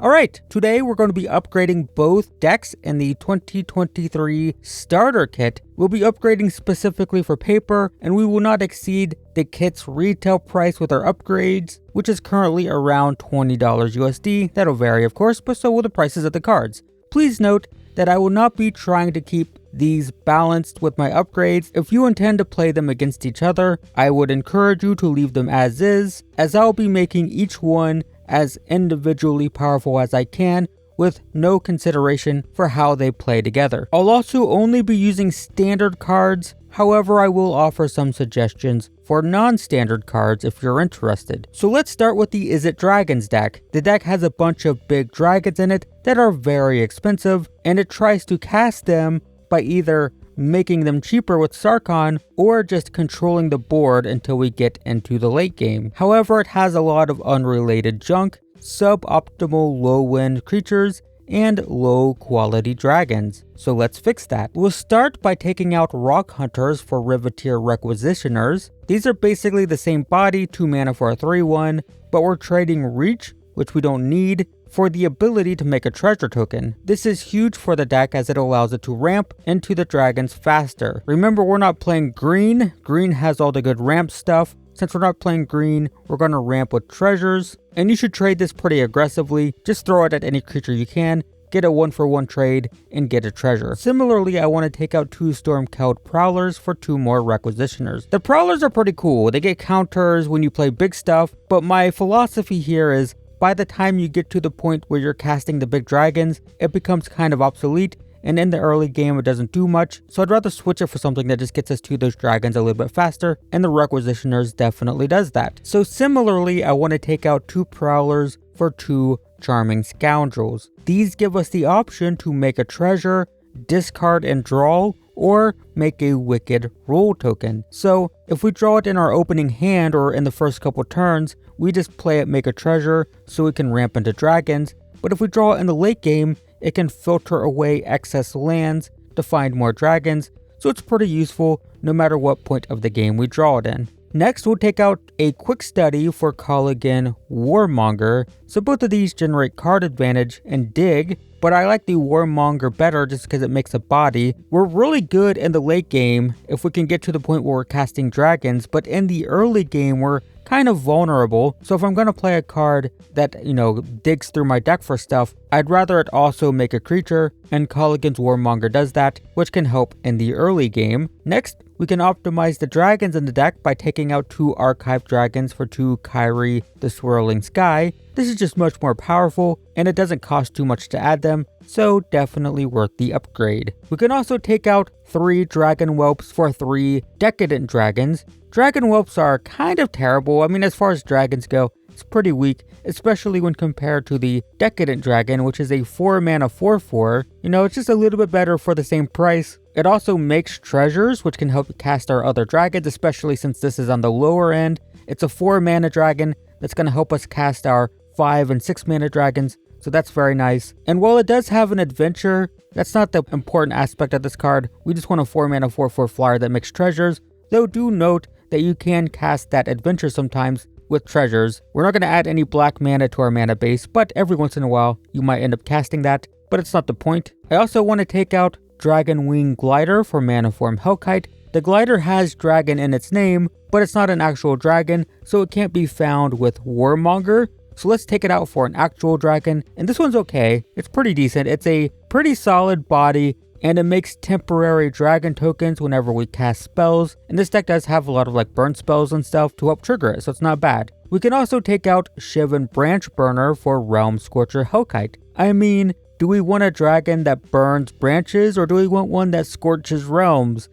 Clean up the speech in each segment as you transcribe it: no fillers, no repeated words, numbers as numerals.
Alright, today we're going to be upgrading both decks in the 2023 starter kit. We'll be upgrading specifically for paper, and we will not exceed the kit's retail price with our upgrades, which is currently around $20 USD. That'll vary of course, but so will the prices of the cards. Please note that I will not be trying to keep these balanced with my upgrades. If you intend to play them against each other, I would encourage you to leave them as is, as I'll be making each one as individually powerful as I can, with no consideration for how they play together. I'll also only be using standard cards, however I will offer some suggestions for non-standard cards if you're interested. So let's start with the Is It Dragons deck. The deck has a bunch of big dragons in it that are very expensive, and it tries to cast them by either making them cheaper with Sarkhan or just controlling the board until we get into the late game. However, it has a lot of unrelated junk, suboptimal low-end creatures, and low-quality dragons. So let's fix that. We'll start by taking out Rock Hunters for Riveteer Requisitioners. These are basically the same body, 2 mana for a 3/1, but we're trading Reach, which we don't need, for the ability to make a treasure token. This is huge for the deck as it allows it to ramp into the dragons faster. Remember, we're not playing green. Green has all the good ramp stuff. Since we're not playing green, we're going to ramp with treasures. And you should trade this pretty aggressively. Just throw it at any creature you can, get a 1-for-1 trade, and get a treasure. Similarly, I want to take out 2 Stormcloud Prowlers for 2 more Requisitioners. The Prowlers are pretty cool. They get counters when you play big stuff, but my philosophy here is by the time you get to the point where you're casting the big dragons, it becomes kind of obsolete, and in the early game it doesn't do much, so I'd rather switch it for something that just gets us to those dragons a little bit faster, and the Requisitioners definitely does that. So similarly, I want to take out 2 Prowlers for 2 Charming Scoundrels. These give us the option to make a treasure, discard and draw, or make a wicked roll token. So if we draw it in our opening hand or in the first couple turns, we just play it make a treasure so we can ramp into dragons. But if we draw it in the late game, it can filter away excess lands to find more dragons, so it's pretty useful no matter what point of the game we draw it in. Next, we'll take out a quick study for Colligan Warmonger. So both of these generate card advantage and dig, but I like the Warmonger better just because it makes a body. We're really good in the late game if we can get to the point where we're casting dragons, but in the early game we're kind of vulnerable. So if I'm going to play a card that, digs through my deck for stuff, I'd rather it also make a creature, and Colligan's Warmonger does that, which can help in the early game. Next, we can optimize the dragons in the deck by taking out 2 Archive Dragons for 2 Kyrie the Swirling Sky. This is just much more powerful, and it doesn't cost too much to add them, so definitely worth the upgrade. We can also take out 3 Dragon Whelps for 3 Decadent Dragons. Dragon Whelps are kind of terrible. I mean, as far as dragons go, it's pretty weak, especially when compared to the Decadent Dragon, which is a 4 mana 4/4. It's just a little bit better for the same price. It also makes treasures, which can help cast our other dragons, especially since this is on the lower end. It's a 4 mana dragon that's going to help us cast our 5 and 6 mana dragons, so that's very nice. And while it does have an adventure, that's not the important aspect of this card. We just want a 4 mana 4/4 flyer that makes treasures, though do note that you can cast that adventure sometimes with treasures. We're not going to add any black mana to our mana base, but every once in a while you might end up casting that, but it's not the point. I also want to take out Dragon Wing Glider for Manaform Hellkite. The glider has dragon in its name, but it's not an actual dragon, so it can't be found with Warmonger. So let's take it out for an actual dragon, and this one's okay. It's pretty decent. It's a pretty solid body, and it makes temporary dragon tokens whenever we cast spells. And this deck does have a lot of burn spells and stuff to help trigger it, so it's not bad. We can also take out Shivan Branch Burner for Realm Scorcher Hellkite. I mean, do we want a dragon that burns branches, or do we want one that scorches realms?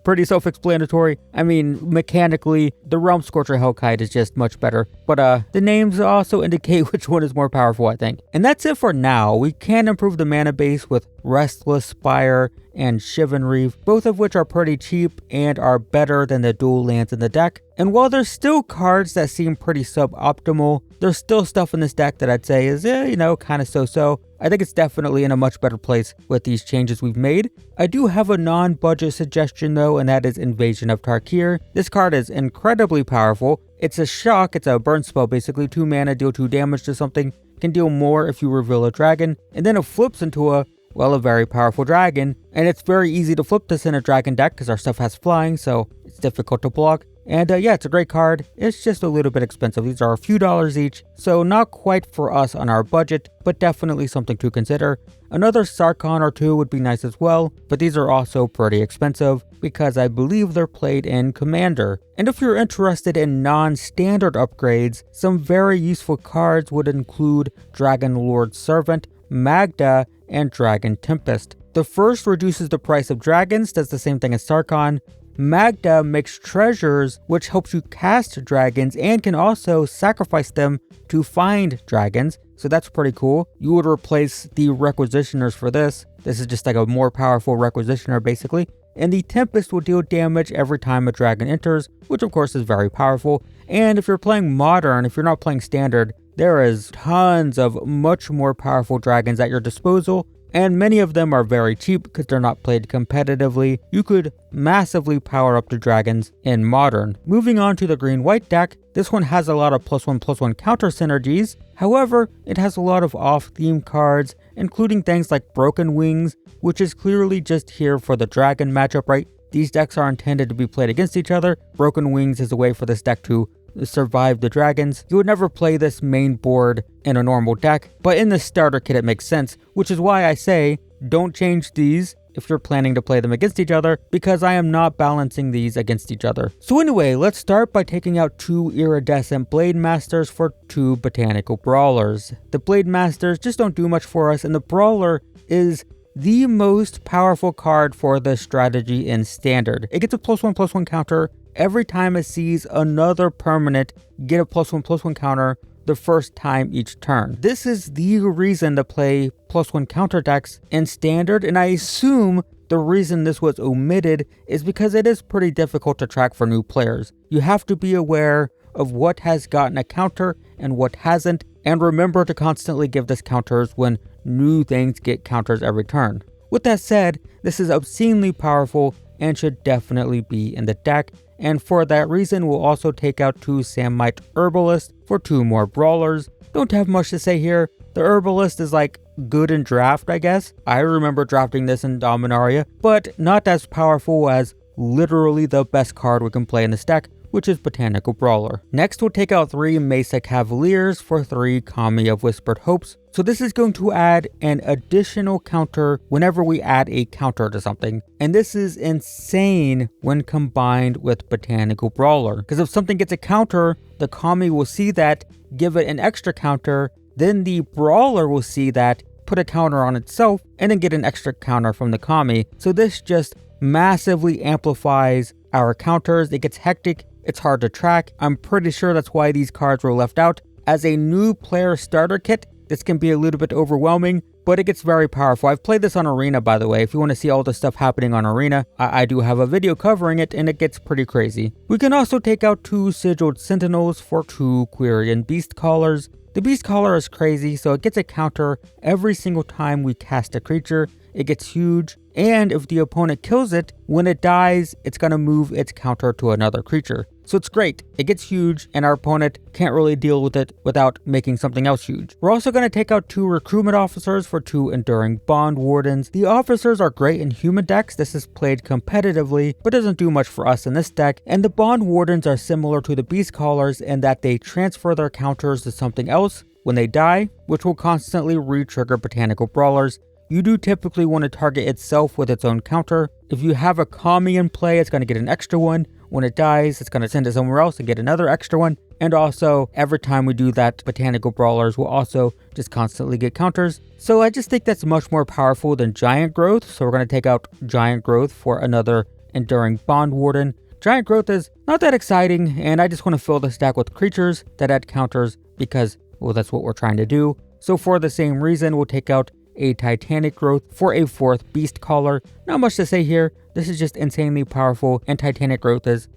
Pretty self-explanatory. I mean, mechanically, the Realm Scorcher Hellkite is just much better. But the names also indicate which one is more powerful, I think. And that's it for now. We can improve the mana base with Restless Spire and Shivan Reef, both of which are pretty cheap and are better than the dual lands in the deck. And while there's still cards that seem pretty suboptimal, there's still stuff in this deck that I'd say is, kind of so-so. I think it's definitely in a much better place with these changes we've made. I do have a non-budget suggestion though, and that is Invasion of Tarkir. This card is incredibly powerful. It's a shock, it's a burn spell basically, 2 mana, deal 2 damage to something, can deal more if you reveal a dragon, and then it flips into a very powerful dragon, and it's very easy to flip this in a dragon deck because our stuff has flying, so it's difficult to block. And yeah, it's a great card. It's just a little bit expensive. These are a few dollars each, so not quite for us on our budget, but definitely something to consider. Another Sarkhan or two would be nice as well, but these are also pretty expensive because I believe they're played in Commander. And if you're interested in non-standard upgrades, some very useful cards would include Dragon Lord Servant, Magda, and Dragon Tempest. The first reduces the price of dragons, does the same thing as Sarkhan. Magda makes treasures, which helps you cast dragons and can also sacrifice them to find dragons, so that's pretty cool. You would replace the requisitioners for this. This is just like a more powerful requisitioner basically. And the Tempest will deal damage every time a dragon enters, which of course is very powerful. And if you're playing Modern, if you're not playing Standard, there is tons of much more powerful dragons at your disposal, and many of them are very cheap because they're not played competitively. You could massively power up the dragons in Modern. Moving on to the green-white deck, this one has a lot of +1/+1 counter synergies. However, it has a lot of off-theme cards, including things like Broken Wings, which is clearly just here for the dragon matchup, right? These decks are intended to be played against each other. Broken Wings is a way for this deck to survive the dragons. You would never play this main board in a normal deck, but in the starter kit it makes sense, which is why I say don't change these if you're planning to play them against each other, because I am not balancing these against each other. So anyway, let's start by taking out 2 Iridescent Blade Masters for 2 Botanical Brawlers. The Blade Masters just don't do much for us, and the Brawler is the most powerful card for this strategy in Standard. It gets a +1/+1 counter every time it sees another permanent get a +1/+1 counter the first time each turn. This is the reason to play +1 counter decks in Standard, and I assume the reason this was omitted is because it is pretty difficult to track for new players. You have to be aware of what has gotten a counter and what hasn't, and remember to constantly give this counters when new things get counters every turn. With that said, this is obscenely powerful and should definitely be in the deck, and for that reason we'll also take out 2 Samite Herbalists for 2 more Brawlers. Don't have much to say here. The Herbalist is like good in draft, I guess. I remember drafting this in Dominaria, but not as powerful as literally the best card we can play in this deck, which is Botanical Brawler. Next, we'll take out 3 Mesa Cavaliers for 3 Kami of Whispered Hopes. So this is going to add an additional counter whenever we add a counter to something. And this is insane when combined with Botanical Brawler, because if something gets a counter, the Kami will see that, give it an extra counter, then the Brawler will see that, put a counter on itself, and then get an extra counter from the Kami. So this just massively amplifies our counters. It gets hectic. It's hard to track. I'm pretty sure that's why these cards were left out. As a new player starter kit, this can be a little bit overwhelming, but it gets very powerful. I've played this on Arena, by the way. If you want to see all the stuff happening on Arena, I do have a video covering it, and it gets pretty crazy. We can also take out 2 Sigiled Sentinels for 2 Quirion Beast Callers. The Beast Caller is crazy, so it gets a counter every single time we cast a creature. It gets huge, and if the opponent kills it, when it dies, it's going to move its counter to another creature. So it's great. It gets huge, and our opponent can't really deal with it without making something else huge. We're also going to take out 2 Recruitment Officers for 2 Enduring Bond Wardens. The officers are great in human decks. This is played competitively, but doesn't do much for us in this deck. And the Bond Wardens are similar to the Beast Callers in that they transfer their counters to something else when they die, which will constantly re-trigger Botanical Brawlers. You do typically want to target itself with its own counter. If you have a Kami in play, it's going to get an extra one. When it dies, it's going to send it somewhere else and get another extra one. And also, every time we do that, Botanical Brawlers will also just constantly get counters. So I just think that's much more powerful than Giant Growth. So we're going to take out Giant Growth for another Enduring Bond Warden. Giant Growth is not that exciting, and I just want to fill the stack with creatures that add counters because, well, that's what we're trying to do. So for the same reason, we'll take out a Titanic Growth for a 4th Beast Caller. Not much to say here. This is just insanely powerful, and Titanic Growth is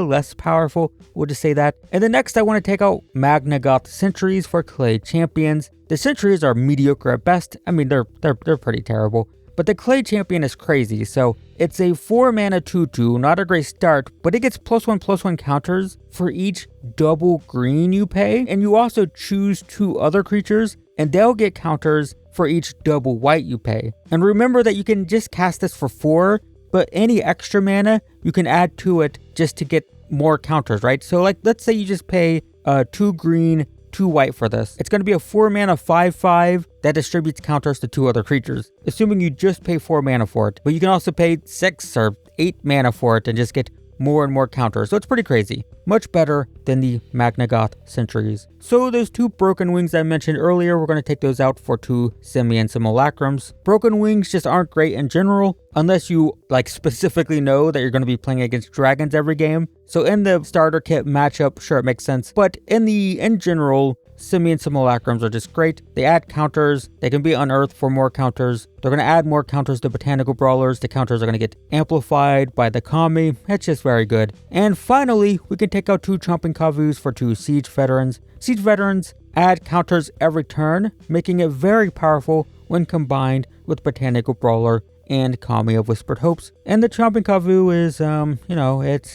less powerful. We'll just say that. And then next, I want to take out Magnagoth Sentries for Clay Champions. The Sentries are mediocre at best. I mean, they're pretty terrible. but the Clay Champion is crazy. So it's a 4 mana 2/2, not a great start, but it gets +1/+1 counters for each double green you pay, and you also choose 2 other creatures, and they'll get counters for each double white you pay. And remember that you can just cast this for 4, but any extra mana you can add to it just to get more counters, right? So like, let's say you just pay 2 green, 2 white for this. It's going to be a 4 mana 5/5 that distributes counters to 2 other creatures, assuming you just pay 4 mana for it. But you can also pay 6 or 8 mana for it and just get more and more counters. So it's pretty crazy. Much better than the Magnagoth Centuries. So those 2 Broken Wings I mentioned earlier, we're going to take those out for 2 Simian Simulacrums. Broken Wings just aren't great in general, unless you like specifically know that you're going to be playing against dragons every game. So in the starter kit matchup, sure, it makes sense. But in general, Simian Simulacrums are just great. They add counters. They can be unearthed for more counters. They're going to add more counters to Botanical Brawlers. The counters are going to get amplified by the Kami. It's just very good. And finally, we can take out 2 Chomping Kavus for 2 Siege Veterans. Siege Veterans add counters every turn, making it very powerful when combined with Botanical Brawler and Kami of Whispered Hopes. And the Chomping Kavu is,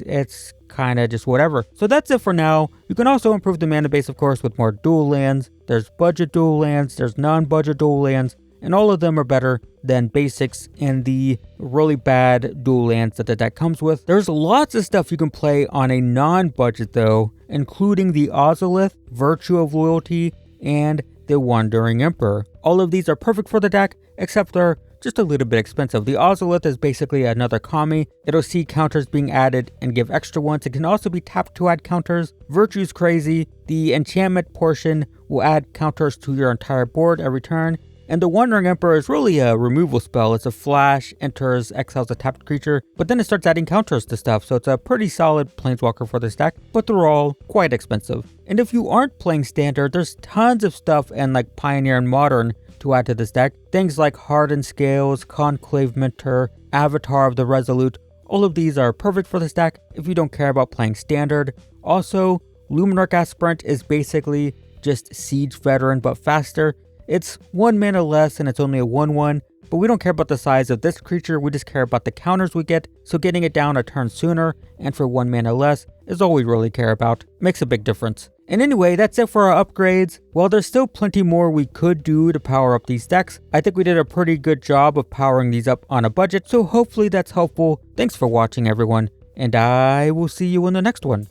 it's kind of just whatever. So that's it for now. You can also improve the mana base, of course, with more dual lands. There's budget dual lands, there's non-budget dual lands, and all of them are better than basics and the really bad dual lands that the deck comes with. There's lots of stuff you can play on a non-budget though, including the Ozolith, Virtue of Loyalty, and the Wandering Emperor. All of these are perfect for the deck, except they're just a little bit expensive. The Ozolith is basically another Kami. It'll see counters being added and give extra ones. It can also be tapped to add counters. Virtue's crazy. The enchantment portion will add counters to your entire board every turn. And the Wandering Emperor is really a removal spell. It's a flash, enters, exiles a tapped creature, but then it starts adding counters to stuff, so it's a pretty solid planeswalker for this deck, but they're all quite expensive. And if you aren't playing Standard, there's tons of stuff in like Pioneer and Modern to add to this deck. Things like Hardened Scales, Conclave Mentor, Avatar of the Resolute. All of these are perfect for this deck if you don't care about playing Standard. Also, Luminarch Aspirant is basically just Siege Veteran but faster. It's 1 mana less and it's only a 1/1, but we don't care about the size of this creature, we just care about the counters we get, so getting it down a turn sooner and for 1 mana less is all we really care about. Makes a big difference. And anyway, that's it for our upgrades. While there's still plenty more we could do to power up these decks, I think we did a pretty good job of powering these up on a budget, so hopefully that's helpful. Thanks for watching everyone, and I will see you in the next one.